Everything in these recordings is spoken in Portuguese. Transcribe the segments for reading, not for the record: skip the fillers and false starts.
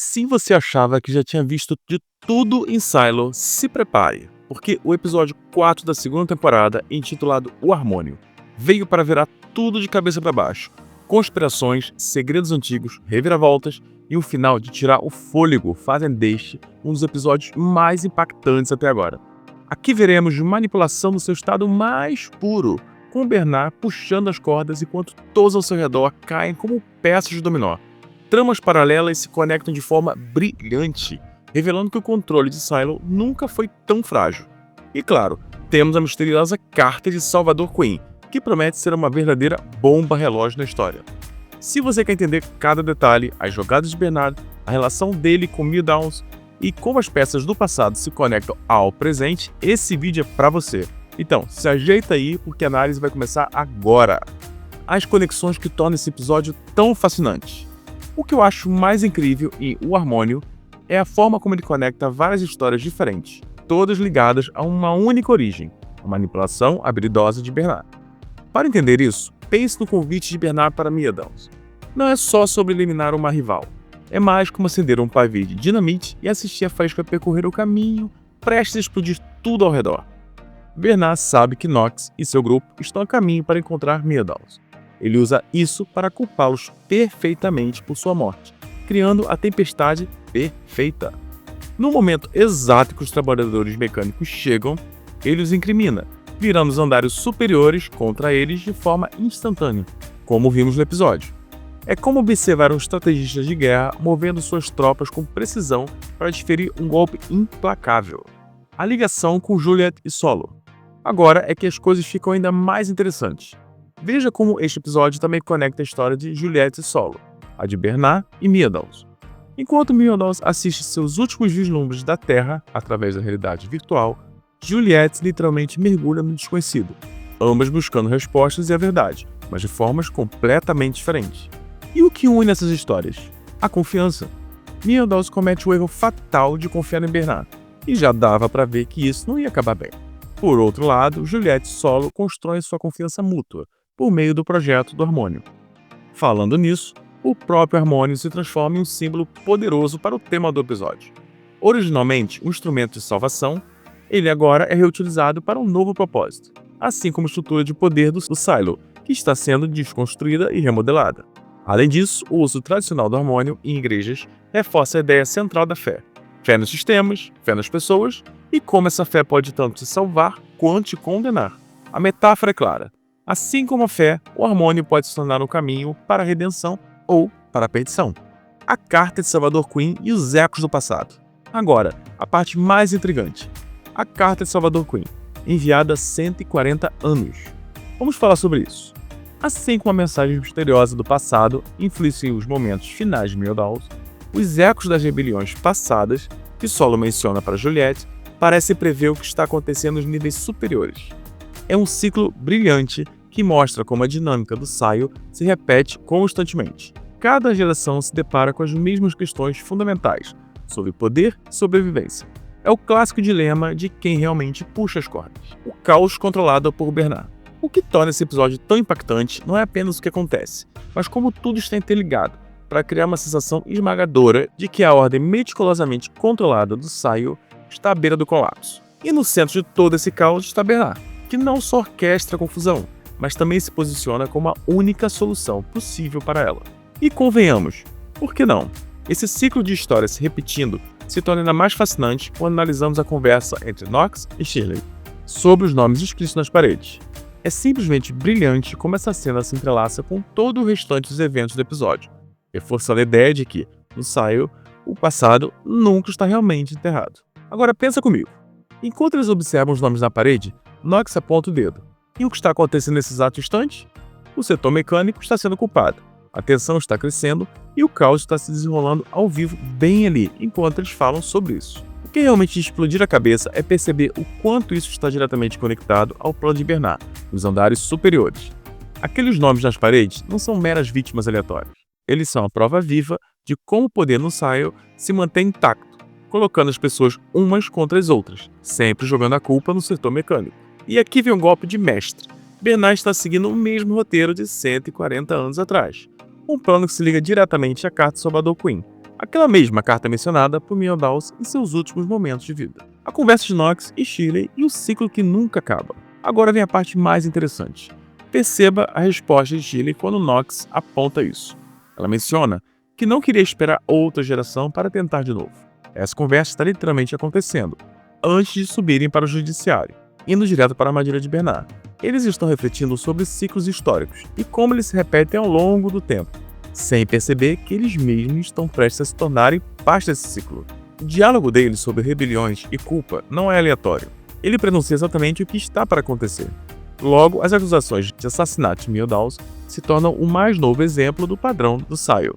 Se você achava que já tinha visto de tudo em Silo, se prepare, porque o episódio 4 da segunda temporada, intitulado O Harmônio, veio para virar tudo de cabeça para baixo. Conspirações, segredos antigos, reviravoltas e um final de tirar o fôlego fazem deste um dos episódios mais impactantes até agora. Aqui veremos manipulação no seu estado mais puro, com Bernard puxando as cordas enquanto todos ao seu redor caem como peças de dominó. Tramas paralelas se conectam de forma brilhante, revelando que o controle de Silo nunca foi tão frágil. E claro, temos a misteriosa carta de Salvador Queen, que promete ser uma verdadeira bomba relógio na história. Se você quer entender cada detalhe, as jogadas de Bernard, a relação dele com Meadows e como as peças do passado se conectam ao presente, esse vídeo é pra você. Então, se ajeita aí porque a análise vai começar agora. As conexões que tornam esse episódio tão fascinante. O que eu acho mais incrível em O Harmônio é a forma como ele conecta várias histórias diferentes, todas ligadas a uma única origem, a manipulação habilidosa de Bernard. Para entender isso, pense no convite de Bernard para Meadows. Não é só sobre eliminar uma rival, é mais como acender um pavê de dinamite e assistir a faísca percorrer o caminho, prestes a explodir tudo ao redor. Bernard sabe que Knox e seu grupo estão a caminho para encontrar Meadows. Ele usa isso para culpá-los perfeitamente por sua morte, criando a tempestade perfeita. No momento exato que os trabalhadores mecânicos chegam, ele os incrimina, virando os andares superiores contra eles de forma instantânea, como vimos no episódio. É como observar um estrategista de guerra movendo suas tropas com precisão para desferir um golpe implacável. A ligação com Juliet e Solo. Agora é que as coisas ficam ainda mais interessantes. Veja como este episódio também conecta a história de Juliet e Solo, a de Bernard e Meadows. Enquanto Meadows assiste seus últimos vislumbres da Terra através da realidade virtual, Juliet literalmente mergulha no desconhecido, ambas buscando respostas e a verdade, mas de formas completamente diferentes. E o que une essas histórias? A confiança. Meadows comete o erro fatal de confiar em Bernard, e já dava para ver que isso não ia acabar bem. Por outro lado, Juliet e Solo constroem sua confiança mútua, por meio do projeto do Harmônio. Falando nisso, o próprio Harmônio se transforma em um símbolo poderoso para o tema do episódio. Originalmente um instrumento de salvação, ele agora é reutilizado para um novo propósito, assim como a estrutura de poder do Silo, que está sendo desconstruída e remodelada. Além disso, o uso tradicional do Harmônio em igrejas reforça a ideia central da fé. Fé nos sistemas, fé nas pessoas, e como essa fé pode tanto te salvar quanto te condenar. A metáfora é clara. Assim como a fé, o Harmônio pode se tornar um caminho para a redenção ou para a perdição. A carta de Salvador Queen e os ecos do passado. Agora, a parte mais intrigante. A carta de Salvador Queen, enviada há 140 anos. Vamos falar sobre isso. Assim como a mensagem misteriosa do passado influencia os momentos finais de Meadows, os ecos das rebeliões passadas, que Solo menciona para Juliet, parecem prever o que está acontecendo nos níveis superiores. É um ciclo brilhante que mostra como a dinâmica do Silo se repete constantemente. Cada geração se depara com as mesmas questões fundamentais sobre poder e sobrevivência. É o clássico dilema de quem realmente puxa as cordas. O caos controlado por Bernard. O que torna esse episódio tão impactante não é apenas o que acontece, mas como tudo está interligado, para criar uma sensação esmagadora de que a ordem meticulosamente controlada do Silo está à beira do colapso. E no centro de todo esse caos está Bernard, que não só orquestra a confusão, mas também se posiciona como a única solução possível para ela. E convenhamos, por que não? Esse ciclo de histórias se repetindo se torna ainda mais fascinante quando analisamos a conversa entre Knox e Shirley sobre os nomes escritos nas paredes. É simplesmente brilhante como essa cena se entrelaça com todo o restante dos eventos do episódio, reforçando a ideia de que, no Silo, o passado nunca está realmente enterrado. Agora pensa comigo. Enquanto eles observam os nomes na parede, Knox aponta o dedo. E o que está acontecendo nesse exato instante? O setor mecânico está sendo culpado. A tensão está crescendo e o caos está se desenrolando ao vivo bem ali, enquanto eles falam sobre isso. O que realmente explodir a cabeça é perceber o quanto isso está diretamente conectado ao plano de Bernard, nos andares superiores. Aqueles nomes nas paredes não são meras vítimas aleatórias. Eles são a prova viva de como o poder no Silo se mantém intacto, colocando as pessoas umas contra as outras, sempre jogando a culpa no setor mecânico. E aqui vem um golpe de mestre. Bernard está seguindo o mesmo roteiro de 140 anos atrás. Um plano que se liga diretamente à carta de Salvador Queen. aquela mesma carta mencionada por Meodaus em seus últimos momentos de vida. A conversa de Nox e Shirley e o ciclo que nunca acaba. Agora vem a parte mais interessante. Perceba a resposta de Shirley quando Nox aponta isso. Ela menciona que não queria esperar outra geração para tentar de novo. Essa conversa está literalmente acontecendo, antes de subirem para o judiciário, indo direto para a armadilha de Bernard. Eles estão refletindo sobre ciclos históricos e como eles se repetem ao longo do tempo, sem perceber que eles mesmos estão prestes a se tornarem parte desse ciclo. O diálogo deles sobre rebeliões e culpa não é aleatório. Ele pronuncia exatamente o que está para acontecer. Logo, as acusações de assassinato de Meodaus se tornam o mais novo exemplo do padrão do Sile.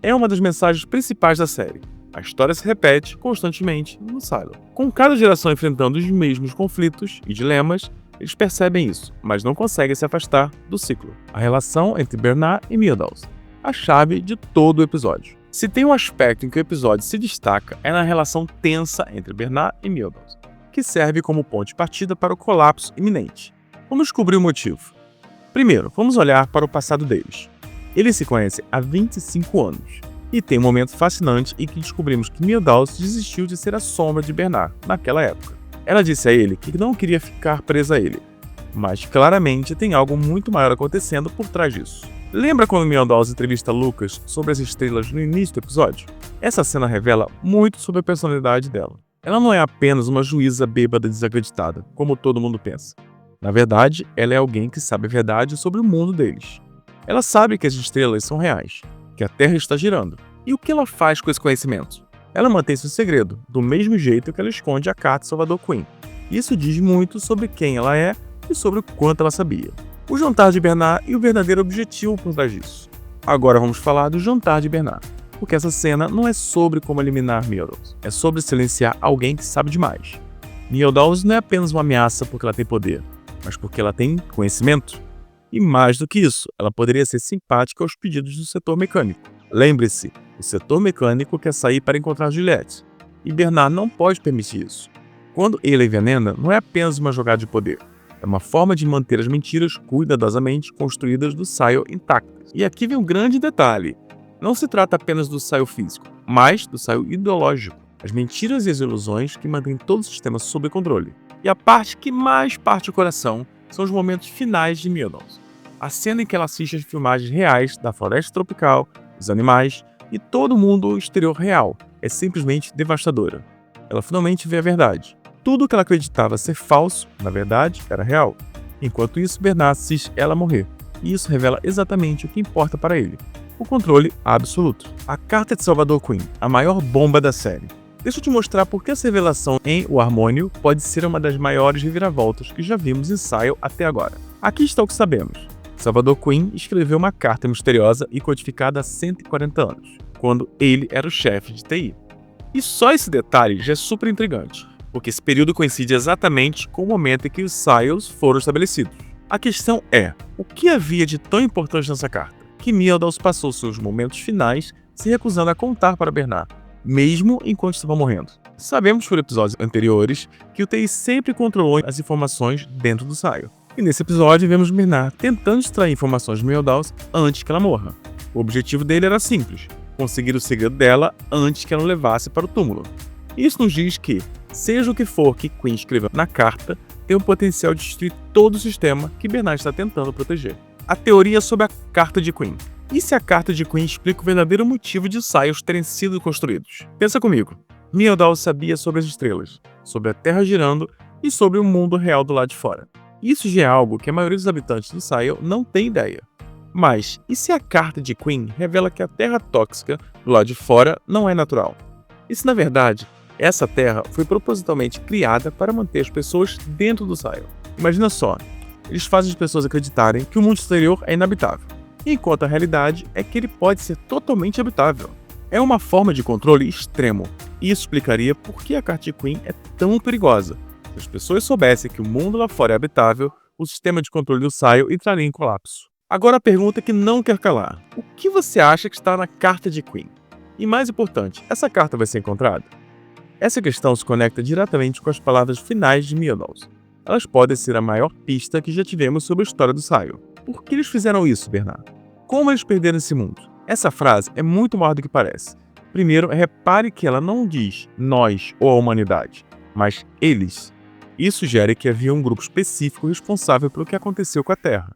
É uma das mensagens principais da série. A história se repete constantemente no Silo. Com cada geração enfrentando os mesmos conflitos e dilemas, eles percebem isso, mas não conseguem se afastar do ciclo. A relação entre Bernard e Meodaus, a chave de todo o episódio. Se tem um aspecto em que o episódio se destaca é na relação tensa entre Bernard e Meodaus, que serve como ponto de partida para o colapso iminente. Vamos descobrir o motivo. Primeiro, vamos olhar para o passado deles. Eles se conhecem há 25 anos, e tem um momento fascinante em que descobrimos que Meodaus desistiu de ser a sombra de Bernard naquela época. Ela disse a ele que não queria ficar presa a ele, mas claramente tem algo muito maior acontecendo por trás disso. Lembra quando Meodaus entrevista Lucas sobre as estrelas no início do episódio? Essa cena revela muito sobre a personalidade dela. Ela não é apenas uma juíza bêbada desacreditada, como todo mundo pensa. Na verdade, ela é alguém que sabe a verdade sobre o mundo deles. Ela sabe que as estrelas são reais, que a Terra está girando. E o que ela faz com esse conhecimento? Ela mantém seu segredo, do mesmo jeito que ela esconde a carta de Salvador Queen. Isso diz muito sobre quem ela é e sobre o quanto ela sabia. O jantar de Bernard e o verdadeiro objetivo por trás disso. Agora vamos falar do jantar de Bernard, porque essa cena não é sobre como eliminar Meodaus, é sobre silenciar alguém que sabe demais. Meodaus não é apenas uma ameaça porque ela tem poder, mas porque ela tem conhecimento. E mais do que isso, ela poderia ser simpática aos pedidos do setor mecânico. Lembre-se, o setor mecânico quer sair para encontrar Juliette, e Bernard não pode permitir isso. Quando ele a envenena, não é apenas uma jogada de poder, é uma forma de manter as mentiras cuidadosamente construídas do Sile intactas. E aqui vem um grande detalhe, não se trata apenas do Sile físico, mas do Sile ideológico, as mentiras e as ilusões que mantêm todo o sistema sob controle. E a parte que mais parte o coração são os momentos finais de Meodaus. A cena em que ela assiste as filmagens reais da floresta tropical, dos animais e todo o mundo exterior real é simplesmente devastadora. Ela finalmente vê a verdade. Tudo o que ela acreditava ser falso, na verdade, era real. Enquanto isso, Bernard assiste ela morrer. E isso revela exatamente o que importa para ele. O controle absoluto. A carta de Salvador Queen, a maior bomba da série. Deixa eu te mostrar por que essa revelação em O Harmônio pode ser uma das maiores reviravoltas que já vimos em Sile até agora. Aqui está o que sabemos. Salvador Queen escreveu uma carta misteriosa e codificada há 140 anos, quando ele era o chefe de TI. E só esse detalhe já é super intrigante, porque esse período coincide exatamente com o momento em que os Siles foram estabelecidos. A questão é, o que havia de tão importante nessa carta, que Meodaus passou seus momentos finais se recusando a contar para Bernard, mesmo enquanto estava morrendo? Sabemos por episódios anteriores que o TI sempre controlou as informações dentro do Sile. E nesse episódio vemos Bernard tentando extrair informações de Meodaus antes que ela morra. O objetivo dele era simples, conseguir o segredo dela antes que ela o levasse para o túmulo. Isso nos diz que, seja o que for que Queen escreveu na carta, tem o potencial de destruir todo o sistema que Bernard está tentando proteger. A teoria sobre a carta de Queen. E se a carta de Queen explica o verdadeiro motivo de Siles terem sido construídos? Pensa comigo. Meodaus sabia sobre as estrelas, sobre a Terra girando e sobre o mundo real do lado de fora. Isso já é algo que a maioria dos habitantes do Sile não tem ideia. Mas, e se a carta de Queen revela que a Terra tóxica do lado de fora não é natural? E se, na verdade, essa Terra foi propositalmente criada para manter as pessoas dentro do Sile? Imagina só, eles fazem as pessoas acreditarem que o mundo exterior é inabitável, enquanto a realidade é que ele pode ser totalmente habitável. É uma forma de controle extremo, e isso explicaria por que a carta de Queen é tão perigosa. Se as pessoas soubessem que o mundo lá fora é habitável, o sistema de controle do Sile entraria em colapso. Agora a pergunta que não quer calar. O que você acha que está na carta de Queen? E mais importante, essa carta vai ser encontrada? Essa questão se conecta diretamente com as palavras finais de Meodaus. Elas podem ser a maior pista que já tivemos sobre a história do Sile. Por que eles fizeram isso, Bernard? Como eles perderam esse mundo? Essa frase é muito maior do que parece. Primeiro, repare que ela não diz nós ou a humanidade, mas eles. Isso sugere que havia um grupo específico responsável pelo que aconteceu com a Terra.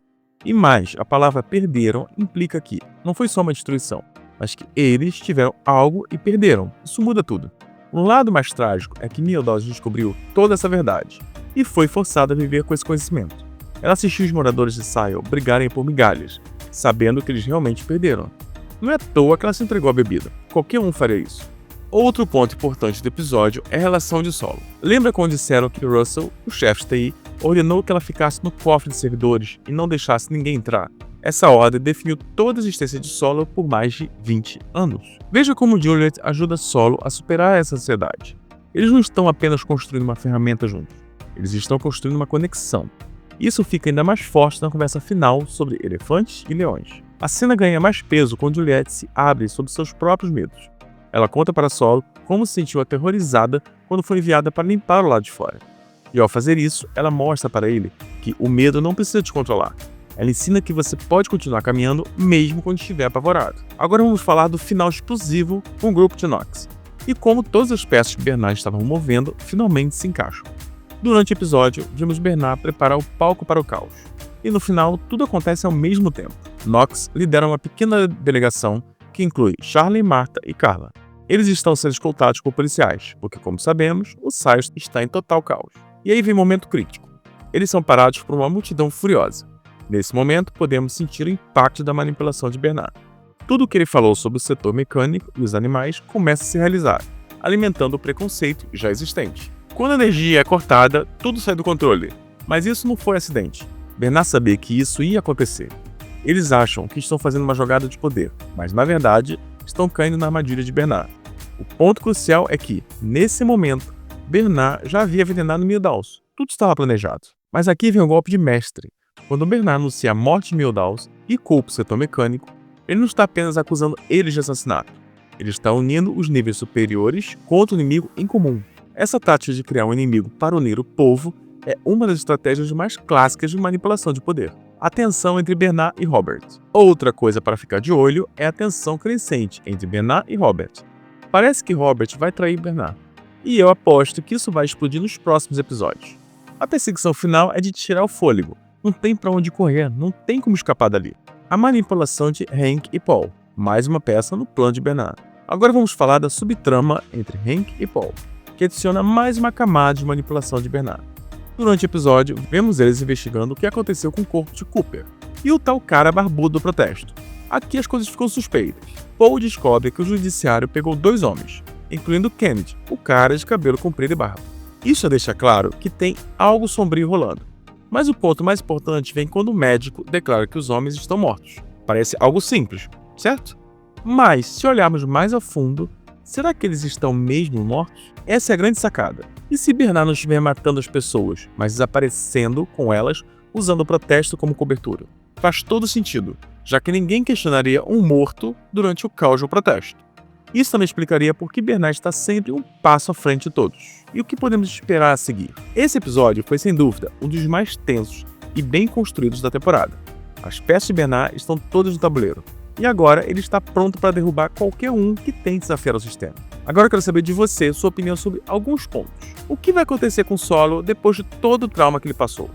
E mais, a palavra perderam implica que não foi só uma destruição, mas que eles tiveram algo e perderam. Isso muda tudo. Um lado mais trágico é que Mildred descobriu toda essa verdade e foi forçada a viver com esse conhecimento. Ela assistiu os moradores de Sile brigarem por migalhas, sabendo que eles realmente perderam. Não é à toa que ela se entregou à bebida. Qualquer um faria isso. Outro ponto importante do episódio é a relação de Solo. Lembra quando disseram que Russell, o chefe de TI, ordenou que ela ficasse no cofre de servidores e não deixasse ninguém entrar? Essa ordem definiu toda a existência de Solo por mais de 20 anos. Veja como Juliet ajuda Solo a superar essa ansiedade. Eles não estão apenas construindo uma ferramenta juntos, eles estão construindo uma conexão. Isso fica ainda mais forte na conversa final sobre elefantes e leões. A cena ganha mais peso quando Juliet se abre sobre seus próprios medos. Ela conta para Solo como se sentiu aterrorizada quando foi enviada para limpar o lado de fora. E ao fazer isso, ela mostra para ele que o medo não precisa te controlar. Ela ensina que você pode continuar caminhando mesmo quando estiver apavorado. Agora vamos falar do final explosivo com o grupo de Nox. E como todas as peças que Bernard estava movendo finalmente se encaixam. Durante o episódio, vimos Bernard preparar o palco para o caos. E no final, tudo acontece ao mesmo tempo. Nox lidera uma pequena delegação que inclui Charlie, Martha e Carla. Eles estão sendo escoltados por policiais, porque, como sabemos, o Sile está em total caos. E aí vem um momento crítico. Eles são parados por uma multidão furiosa. Nesse momento, podemos sentir o impacto da manipulação de Bernard. Tudo o que ele falou sobre o setor mecânico e os animais começa a se realizar, alimentando o preconceito já existente. Quando a energia é cortada, tudo sai do controle. Mas isso não foi acidente. Bernard sabia que isso ia acontecer. Eles acham que estão fazendo uma jogada de poder, mas na verdade estão caindo na armadilha de Bernard. O ponto crucial é que, nesse momento, Bernard já havia envenenado Mildred. Tudo estava planejado. Mas aqui vem o golpe de mestre. Quando Bernard anuncia a morte de Mildred e culpa o setor mecânico, ele não está apenas acusando eles de assassinato. Ele está unindo os níveis superiores contra o inimigo em comum. Essa tática de criar um inimigo para unir o povo é uma das estratégias mais clássicas de manipulação de poder. A tensão entre Bernard e Robert. Outra coisa para ficar de olho é a tensão crescente entre Bernard e Robert. Parece que Robert vai trair Bernard. E eu aposto que isso vai explodir nos próximos episódios. A perseguição final é de tirar o fôlego. Não tem para onde correr, não tem como escapar dali. A manipulação de Hank e Paul. Mais uma peça no plano de Bernard. Agora vamos falar da subtrama entre Hank e Paul, que adiciona mais uma camada de manipulação de Bernard. Durante o episódio, vemos eles investigando o que aconteceu com o corpo de Cooper e o tal cara barbudo do protesto. Aqui as coisas ficam suspeitas. Paul descobre que o judiciário pegou 2 homens, incluindo Kennedy, o cara de cabelo comprido e barba. Isso já deixa claro que tem algo sombrio rolando. Mas o ponto mais importante vem quando o médico declara que os homens estão mortos. Parece algo simples, certo? Mas, se olharmos mais a fundo, será que eles estão mesmo mortos? Essa é a grande sacada. E se Bernard não estiver matando as pessoas, mas desaparecendo com elas, usando o protesto como cobertura? Faz todo sentido, já que ninguém questionaria um morto durante o caos do protesto. Isso também explicaria por que Bernard está sempre um passo à frente de todos. E o que podemos esperar a seguir? Esse episódio foi, sem dúvida, um dos mais tensos e bem construídos da temporada. As peças de Bernard estão todas no tabuleiro. E agora ele está pronto para derrubar qualquer um que tente desafiar o sistema. Agora eu quero saber de você sua opinião sobre alguns pontos. O que vai acontecer com Solo depois de todo o trauma que ele passou?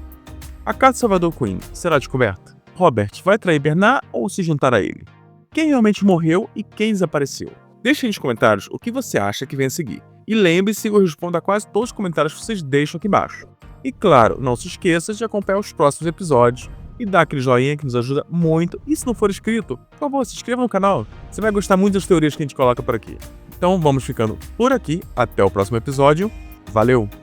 A casa de Salvador Queen será descoberta? Robert vai trair Bernard ou se juntar a ele? Quem realmente morreu e quem desapareceu? Deixe aí nos comentários o que você acha que vem a seguir. E lembre-se, eu respondo a quase todos os comentários que vocês deixam aqui embaixo. E claro, não se esqueça de acompanhar os próximos episódios e dar aquele joinha que nos ajuda muito. E se não for inscrito, por favor, se inscreva no canal. Você vai gostar muito das teorias que a gente coloca por aqui. Então vamos ficando por aqui. Até o próximo episódio. Valeu!